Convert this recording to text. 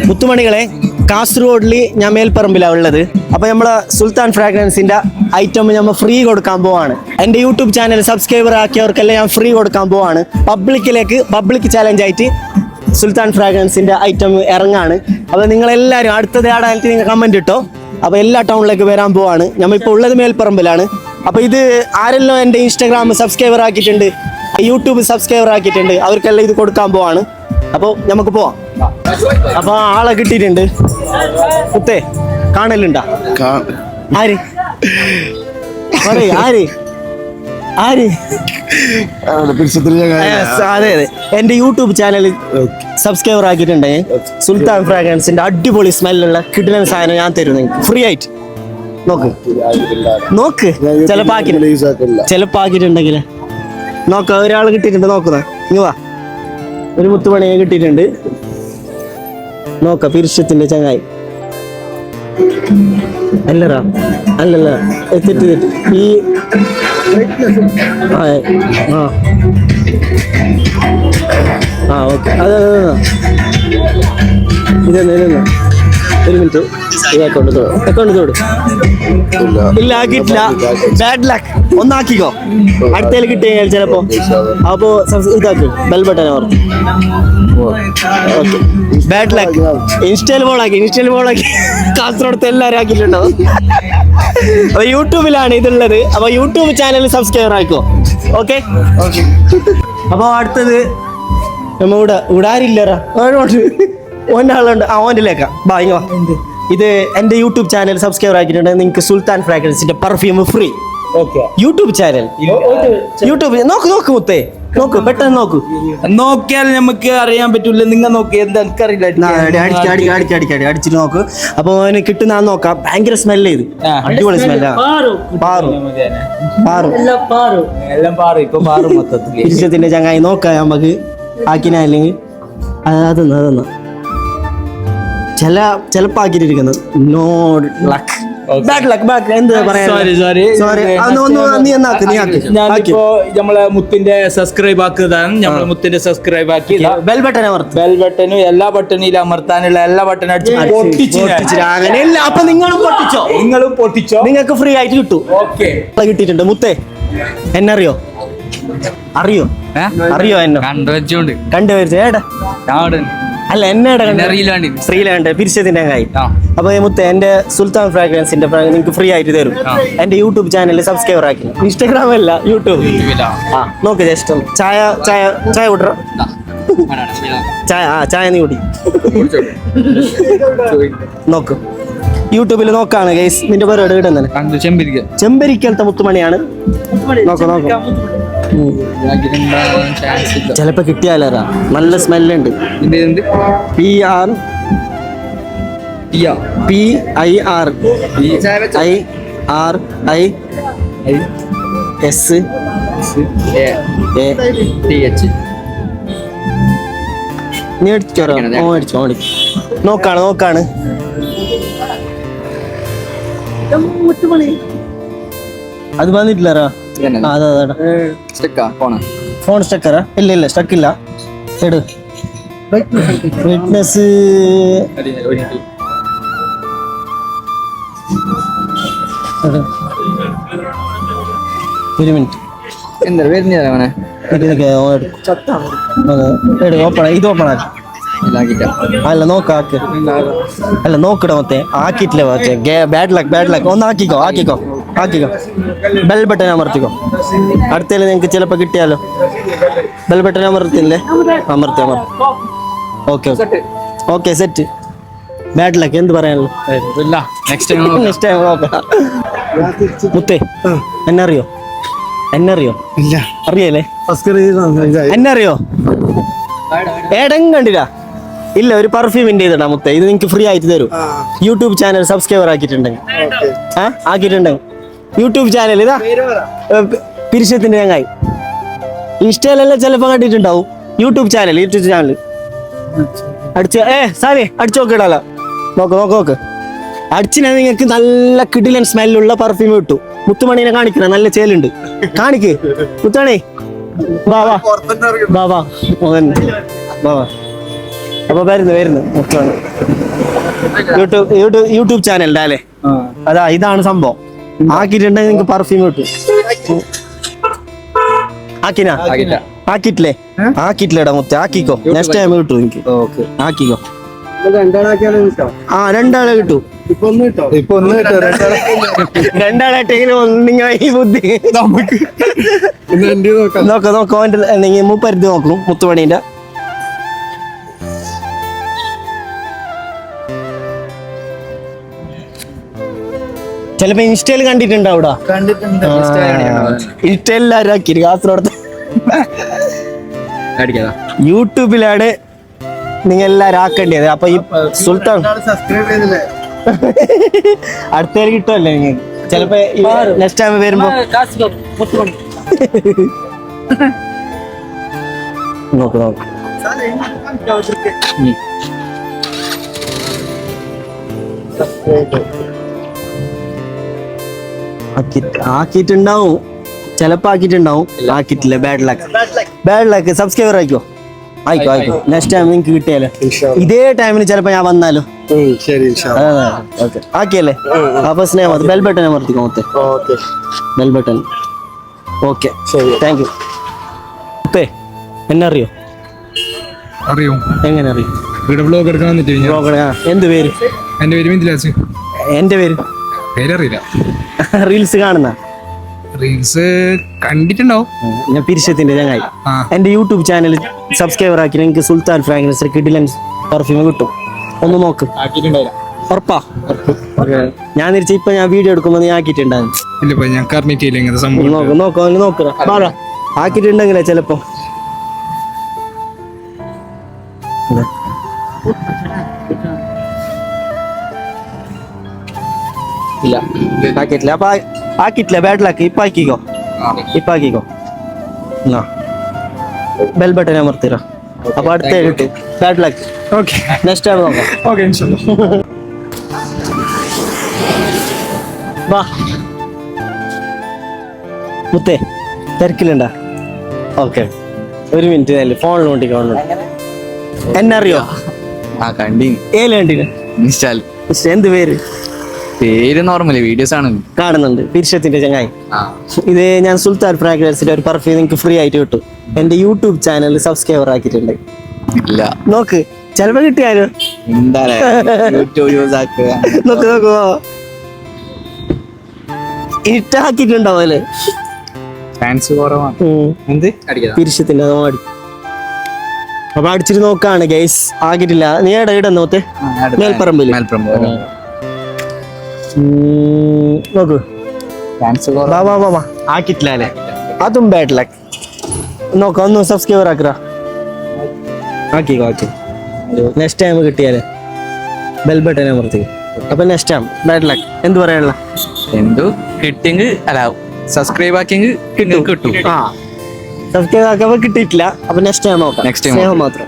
മുത്തുമണികളെ കാസർഗോഡിൽ ഞാൻ മേൽപ്പറമ്പിലാണ് ഉള്ളത്. അപ്പോൾ നമ്മൾ സുൽത്താൻ ഫ്രാഗ്രൻസിൻ്റെ ഐറ്റം നമ്മൾ ഫ്രീ കൊടുക്കാൻ പോവാണ്. എൻ്റെ യൂട്യൂബ് ചാനൽ സബ്സ്ക്രൈബർ ആക്കിയവർക്കെല്ലാം ഞാൻ ഫ്രീ കൊടുക്കാൻ പോവാണ്. പബ്ലിക് ചാലഞ്ചായിട്ട് സുൽത്താൻ ഫ്രാഗ്രൻസിൻ്റെ ഐറ്റം ഇറങ്ങാണ്. അപ്പോൾ നിങ്ങളെല്ലാവരും അടുത്തത് ആടാനായിട്ട് നിങ്ങൾ കമൻറ്റ് ഇട്ടോ. അപ്പോൾ എല്ലാ ടൗണിലേക്ക് വരാൻ പോവാണ്. നമ്മളിപ്പോൾ ഉള്ളത് മേൽപ്പറമ്പിലാണ്. അപ്പോൾ ഇത് ആരെല്ലാം എൻ്റെ ഇൻസ്റ്റാഗ്രാം സബ്സ്ക്രൈബർ ആക്കിയിട്ടുണ്ട്, യൂട്യൂബ് സബ്സ്ക്രൈബർ ആക്കിയിട്ടുണ്ട്, അവർക്കെല്ലാം ഇത് കൊടുക്കാൻ പോവാണ്. അപ്പോൾ നമുക്ക് പോവാം. അപ്പോൾ ആളെ കിട്ടിയിട്ടുണ്ട്. കുത്തേ കാണലുണ്ടാ? ആര് പറയ്, ആര് ആര്? അതെ അതെ, എൻ്റെ യൂട്യൂബ് ചാനൽ സബ്സ്ക്രൈബർ ആക്കിയിട്ടുണ്ട്. സുൽത്താൻ ഫ്രാഗ്രൻസിന്റെ അടിപൊളി സ്മെല്ലുള്ള കിടിലൻ സാധനം ഞാൻ തരും നിങ്ങൾക്ക് ഫ്രീ ആയിട്ട്. നോക്ക് ചിലപ്പോ ആക്കിയിട്ടുണ്ടെങ്കിൽ നോക്ക. ഒരാൾ കിട്ടിയിട്ടുണ്ട്, നോക്കുന്ന ഇങ്ങ വാ. ഒരു മുത്തുമണിയെ കിട്ടിയിട്ടുണ്ട്. നോക്ക, പിരിശത്തിന്റെ ചങ്ങായി അല്ലറാ, അല്ലല്ല, തെറ്റ് ഈ ഓക്കെ. ഇതെന്ന് ഒരു മിനിറ്റ്, അക്കൗണ്ട് തോട്. ഇല്ല, ആക്കിയിട്ടില്ല. Bad luck. ഒന്നാക്കിക്കോ, അടുത്തേൽ കിട്ടി കഴിഞ്ഞാൽ ചിലപ്പോ. അപ്പോ ഇതാക്കി ബെൽ ബട്ടൺ ഓർത്ത്. Okay, bad luck. ഇൻസ്റ്റയിൽ ബോളാക്കി കാസർഗോഡത്തെ എല്ലാവരും ആക്കിയിട്ടുണ്ടാവും. അപ്പൊ യൂട്യൂബിലാണ് ഇതുള്ളത്. അപ്പൊ യൂട്യൂബ് ചാനൽ സബ്സ്ക്രൈബർ ആക്കോ. ഓക്കെ. അപ്പൊ അടുത്തത് നമ്മ ഇവിടെ ആരില്ലറാ, ഒരാളുണ്ട്. ഓൻ്റെലേക്കാ ബാ, ഇങ്ങ വാ. ഇത് എൻ്റെ യൂട്യൂബ് ചാനൽ സബ്സ്ക്രൈബർ ആക്കിയിട്ടുണ്ട്. നിങ്ങൾക്ക് സുൽത്താൻ ഫ്രാഗ്രൻസിന്റെ perfume free. YouTube channel YouTube നോക്ക് മുത്തേ, നോക്ക്, പെട്ടെന്ന് നോക്കിയാൽ നമുക്ക് അറിയാൻ പറ്റൂല. നിങ്ങൾ നോക്കി, എന്താ അടിച്ചിട്ട് നോക്ക്. അപ്പൊ അവന് കിട്ടുന്ന നോക്കാം. ഭയങ്കര സ്മെല്ല് ചെയ്ത്, അടിപൊളി സ്മെല്ലാ. പാറുത്തിന്റെ ചങ്ങായി നോക്കാം നമുക്ക് ആക്കിനല്ലെങ്കിൽ. അതൊന്ന് ചിലപ്പോ ആക്കിയിട്ടിരിക്കുന്നത്. No luck, bad luck, bad. എന്താ പറയാ, ഞാനിപ്പോ നമ്മളെ മുത്തിന്റെ സബ്സ്ക്രൈബ് ആക്കുന്നതാണ്. നമ്മളെ മുത്തിന്റെ സബ്സ്ക്രൈബ് ആക്കി ബെൽ ബട്ടനും എല്ലാ ബട്ടണിലും അമർത്താനുള്ള എല്ലാ ബട്ടൺ അടിച്ച് അങ്ങനെയല്ല. അപ്പൊ നിങ്ങളും പൊട്ടിച്ചോ, നിങ്ങൾക്ക് ഫ്രീ ആയിട്ട് കിട്ടും. ഓക്കെ, കിട്ടിയിട്ടുണ്ട്. മുത്തേ എന്നറിയോ? അറിയോ എന്നെ കണ്ടുവരിച്ച ഏടാ? അല്ല, എന്നേടെ ശ്രീലാണ്ട് പിരിച്ചതിന്റെ കായി. അപ്പൊ മുത്തേ എൻ്റെ സുൽത്താൻ ഫ്രാഗ്രൻസിന്റെ നിങ്ങൾക്ക് ഫ്രീ ആയിട്ട് തരും. എൻ്റെ യൂട്യൂബ് ചാനൽ സബ്സ്ക്രൈബർ ആക്കി. ഇൻസ്റ്റാഗ്രാം അല്ല, യൂട്യൂബ്. നോക്ക്, ജസ്റ്റ് ചായ കൂട്ടറ. ചായ നീ കൂടി നോക്ക്. യൂട്യൂബിൽ നോക്കാണ് ഗൈസ്. നിന്റെ പേര് ഇടുന്നത് ചെമ്പരിക്കലത്തെ മുത്തുമണിയാണ്. നോക്ക്. ചിലപ്പോ കിട്ടിയാലോ, നല്ല സ്മെല്ലുണ്ട്. PIR നീ അടിച്ചോ. നോക്കാണ്. അത് വന്നിട്ടില്ലറാ. ഫോൺ സ്റ്റക്കറാ? ഇല്ല, സ്റ്റക്കില്ല. എട് ഫിറ്റ്നസ്. ഒരു മിനിറ്റ്, ഇത് ഓപ്പൺ ആക്കി. അല്ല, നോക്കാക്ക്. അല്ല, നോക്കിട മൊത്തേ ആക്കിയിട്ടില്ല. Bad luck. ഒന്ന് ആക്കിക്കോ. ബെൽ ബട്ടൺ അമർത്തിക്കോ. അടുത്തേൽ നിങ്ങൾക്ക് ചിലപ്പോ കിട്ടിയാലോ. ബെൽ ബട്ടൺ അമർത്തില്ലേ? അമർത്തി. Okay, set. Bad luck. എന്ത് പറയാനുള്ളൂ? നെക്സ്റ്റ് ടൈം നോക്കാം. മുത്തേ എന്നറിയോ? അറിയല്ലേ? എന്നറിയോ? ഏടെങ്കിലും കണ്ടില്ല? ഇല്ല, ഒരു പെർഫ്യൂമിന്റെ ചെയ്തിടാ മുത്തേ. ഇത് നിങ്ങൾക്ക് ഫ്രീ ആയിട്ട് തരും. യൂട്യൂബ് ചാനൽ സബ്സ്ക്രൈബർ ആക്കിയിട്ടുണ്ടെങ്കിൽ. യൂട്യൂബ് ചാനൽ ഇതാ പിരിശത്തിന്റെ ചങ്ങായി. ഇൻസ്റ്റയിലെല്ലാം ചിലപ്പോ കണ്ടിട്ടുണ്ടാവും. യൂട്യൂബ് ചാനൽ അടിച്ചു നോക്കിടാലോ. നോക്ക്. അടിച്ചിനെ നിങ്ങൾക്ക് നല്ല കിടിലൻ സ്മെല്ലുള്ള പെർഫ്യൂം കിട്ടും. മുത്തുമണിനെ കാണിക്കണം, നല്ല ചേലുണ്ട്. കാണിക്ക് മുത്തുമണി. വാ അപ്പൊ വരുന്നു യൂട്യൂബ് ചാനലിന്റെ അല്ലേ അതാ ഇതാണ് സംഭവം. ആക്കിയിട്ടുണ്ടെങ്കിൽ നിങ്ങക്ക് പെർഫ്യൂം കിട്ടും. ആക്കിട്ടില്ലേടാ മുത്തേ, ആക്കിക്കോ. നെക്സ്റ്റ് ടൈം കിട്ടും എനിക്ക്. ആക്കിക്കോ. ആ രണ്ടാളെ കിട്ടും. രണ്ടാളായിട്ടെങ്കിലും നിങ്ങൾ ഈ ബുദ്ധി നോക്കോ. നിങ്ങൾ മൂപ്പരുത് നോക്കും മുത്തുമണീന്റെ. ചിലപ്പോ ഇൻസ്റ്റയിൽ കണ്ടിട്ടുണ്ടാവൂടാ. ഇൻസ്റ്റയിൽ എല്ലാവരും ആക്കി കാസർഗോഡ്. യൂട്യൂബിലാണ് നിങ്ങൾ എല്ലാരും ആക്കേണ്ടത്. അപ്പൊ ഈ സുൽത്താൻ അടുത്തേക്ക് കിട്ടുമല്ലേ നിങ്ങൾ? ചിലപ്പോ നെക്സ്റ്റ് ടൈം വരുമ്പോ നോക്ക്. ആക്കിയിട്ടുണ്ടാവും, ചിലപ്പോ ആക്കിയിട്ടുണ്ടാവും, ആക്കിയിട്ടില്ല. Bad luck. സബ്സ്ക്രൈബർ ആയിക്കോ. നെക്സ്റ്റ് ടൈം നിങ്ങക്ക് കിട്ടിയാലോ. ഇതേ ടൈമിന് ചിലപ്പോ ഞാൻ വന്നാലോ. ആക്കിയല്ലേ? അപ്പൊ സ്നേഹം ബെൽ ബട്ടൺ അമർത്തിക്കോ മൊത്തം. Bell button. Okay, thank you. എന്നെ അറിയോ? എങ്ങനെ അറിയും? എന്ത് പേര്? എന്റെ പേര് പേരറിയില്ല. റീൽസ് കാണുന്ന റീൽസ് കണ്ടിട്ടുണ്ടാവും. ഞാൻ പിരിശത്തിന്റെ ചങ്ങായി. എന്റെ യൂട്യൂബ് ചാനൽ സബ്സ്ക്രൈബർ ആക്കി നിങ്ങൾക്ക് സുൽത്താൻ ഫ്രാഗ്രൻസ് കിഡിലൻ പെർഫ്യൂം കിട്ടും. ഒന്ന് നോക്ക്. ഉറപ്പാ? ഞാൻ തിരിച്ച് ഇപ്പൊ ഞാൻ വീഡിയോ എടുക്കുമ്പോ നീ ആക്കിയിട്ടുണ്ടാകും. നോക്കുക ആക്കിയിട്ടുണ്ടെങ്കിലേ ചിലപ്പോ. ഇല്ല ആക്കിയിട്ടില്ല. അപ്പൊ ആക്കിയിട്ടില്ല. Bad luck. ഇപ്പൊ ആക്കിക്കോ. ബെൽ ബട്ടൺ അമർത്തില്ല. അപ്പൊ അടുത്ത കിട്ടും. Bad luck. Okay, next time നോക്കാം. വാ മുത്തേ, തിരക്കിലുണ്ടാ? ഓക്കെ, ഒരു മിനിറ്റ് അല്ലേ ഫോണിൽ നോണ്ടിക്കോണ്ട്. എന്നെ അറിയോ? കണ്ടിന്. എന്ത് പേര്? പേര് നോർമലി വീഡിയോസ് ആണ് കാണുന്നുണ്ട്. പിരിശത്തിന്റെ ചങ്ങായി. ഇത് ഞാൻ സുൽത്താൻ ഫ്രാഗ്രൻസിന്റെ ഒരു പെർഫ്യൂം നിങ്ങൾക്ക് ഫ്രീ ആയിട്ട് കിട്ടും. എന്റെ യൂട്യൂബ് ചാനൽ സബ്സ്ക്രൈബർ ആക്കിയിട്ടുണ്ട്. ഇല്ല നോക്ക്, ചിലപ്പോ കിട്ടിയാലോ. നോക്കോ ഇട്ടാക്കിട്ടുണ്ടാവല്ലേ. പിരിശത്തിന്റെ അപ്പൊ അടിച്ചിട്ട് നോക്കാണ് ഗൈസ്. ആക്കിയിട്ടില്ല. നീ ഇട നോത്തെ മേൽപ്പറമ്പില് നോക്കൂ. ആക്കിട്ടില്ല അല്ലേ? അതും ബാഡ് ലക്ക്. നോക്ക, ഒന്ന് സബ്സ്ക്രൈബർ ആക്കിക്കോ. നെക്സ്റ്റ് ടൈം കിട്ടിയാലേ ബെൽ ബട്ടൺ അമർത്തി. അപ്പൊ നെക്സ്റ്റ് ടൈം ബാഡ് ലക്ക്. എന്ത് പറയാനുള്ള കിട്ടിയെങ്കിൽ അല്ല സബ്സ്ക്രൈബ് ആക്കിയെങ്കിൽ കിട്ടും. സബ്സ്ക്രൈബ് ആക്കുമ്പോ കിട്ടിയിട്ടില്ല. അപ്പൊ നെക്സ്റ്റ് ടൈം നോക്കാം. നെക്സ്റ്റ് ടൈം മാത്രം.